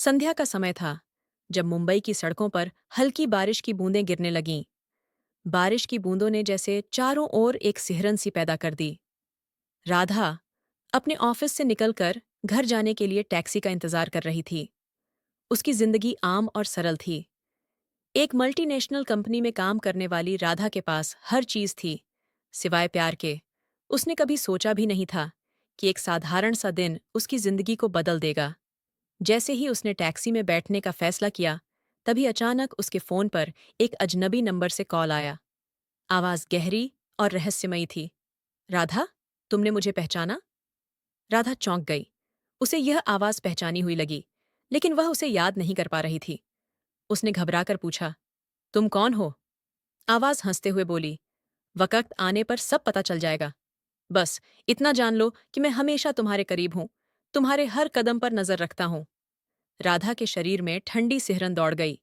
संध्या का समय था जब मुंबई की सड़कों पर हल्की बारिश की बूंदें गिरने लगीं। बारिश की बूंदों ने जैसे चारों ओर एक सिहरन सी पैदा कर दी। राधा अपने ऑफिस से निकलकर घर जाने के लिए टैक्सी का इंतजार कर रही थी। उसकी जिंदगी आम और सरल थी। एक मल्टीनेशनल कंपनी में काम करने वाली राधा के पास हर चीज थी, सिवाय प्यार के। उसने कभी सोचा भी नहीं था कि एक साधारण सा दिन उसकी जिंदगी को बदल देगा। जैसे ही उसने टैक्सी में बैठने का फैसला किया, तभी अचानक उसके फोन पर एक अजनबी नंबर से कॉल आया। आवाज गहरी और रहस्यमयी थी। राधा, तुमने मुझे पहचाना? राधा चौंक गई। उसे यह आवाज पहचानी हुई लगी, लेकिन वह उसे याद नहीं कर पा रही थी। उसने घबराकर पूछा, तुम कौन हो? आवाज हंसते हुए बोली, वक्त आने पर सब पता चल जाएगा। बस इतना जान लो कि मैं हमेशा तुम्हारे करीब हूं, तुम्हारे हर कदम पर नजर रखता हूं। राधा के शरीर में ठंडी सिहरन दौड़ गई।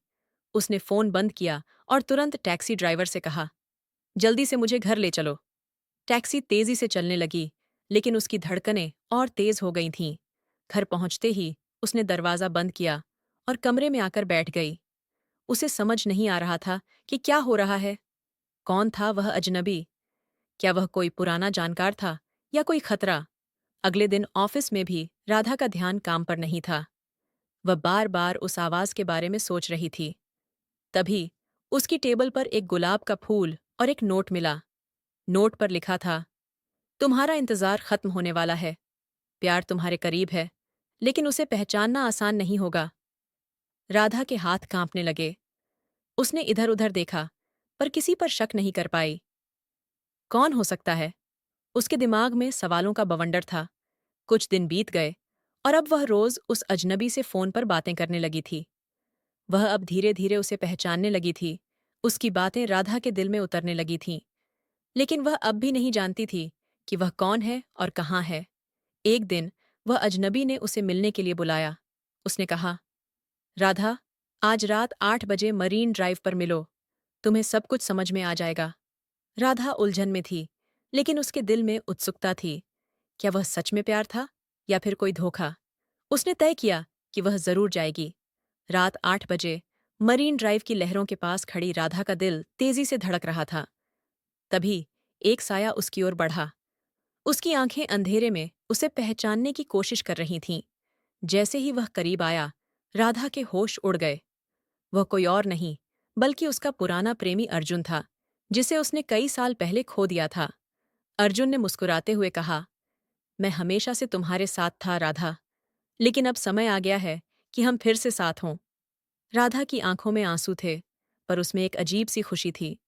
उसने फोन बंद किया और तुरंत टैक्सी ड्राइवर से कहा, जल्दी से मुझे घर ले चलो। टैक्सी तेजी से चलने लगी, लेकिन उसकी धड़कनें और तेज हो गई थीं। घर पहुंचते ही उसने दरवाजा बंद किया और कमरे में आकर बैठ गई। उसे समझ नहीं आ रहा था कि क्या हो रहा है। कौन था वह अजनबी? क्या वह कोई पुराना जानकार था या कोई खतरा? अगले दिन ऑफिस में भी राधा का ध्यान काम पर नहीं था। वह बार बार उस आवाज के बारे में सोच रही थी। तभी उसकी टेबल पर एक गुलाब का फूल और एक नोट मिला। नोट पर लिखा था, तुम्हारा इंतजार खत्म होने वाला है। प्यार तुम्हारे करीब है, लेकिन उसे पहचानना आसान नहीं होगा। राधा के हाथ कांपने लगे। उसने इधर उधर देखा, पर किसी पर शक नहीं कर पाई। कौन हो सकता है? उसके दिमाग में सवालों का बवंडर था। कुछ दिन बीत गए और अब वह रोज उस अजनबी से फोन पर बातें करने लगी थी। वह अब धीरे धीरे उसे पहचानने लगी थी। उसकी बातें राधा के दिल में उतरने लगी थीं। लेकिन वह अब भी नहीं जानती थी कि वह कौन है और कहाँ है। एक दिन वह अजनबी ने उसे मिलने के लिए बुलाया। उसने कहा, राधा, आज रात 8 बजे मरीन ड्राइव पर मिलो। तुम्हें सब कुछ समझ में आ जाएगा। राधा उलझन में थी, लेकिन उसके दिल में उत्सुकता थी। क्या वह सच में प्यार था या फिर कोई धोखा? उसने तय किया कि वह जरूर जाएगी। रात 8 बजे मरीन ड्राइव की लहरों के पास खड़ी राधा का दिल तेजी से धड़क रहा था। तभी एक साया उसकी ओर बढ़ा। उसकी आंखें अंधेरे में उसे पहचानने की कोशिश कर रही थीं। जैसे ही वह करीब आया, राधा के होश उड़ गए। वह कोई और नहीं, बल्कि उसका पुराना प्रेमी अर्जुन था, जिसे उसने कई साल पहले खो दिया था। अर्जुन ने मुस्कुराते हुए कहा, मैं हमेशा से तुम्हारे साथ था राधा, लेकिन अब समय आ गया है कि हम फिर से साथ हों। राधा की आंखों में आंसू थे, पर उसमें एक अजीब सी खुशी थी।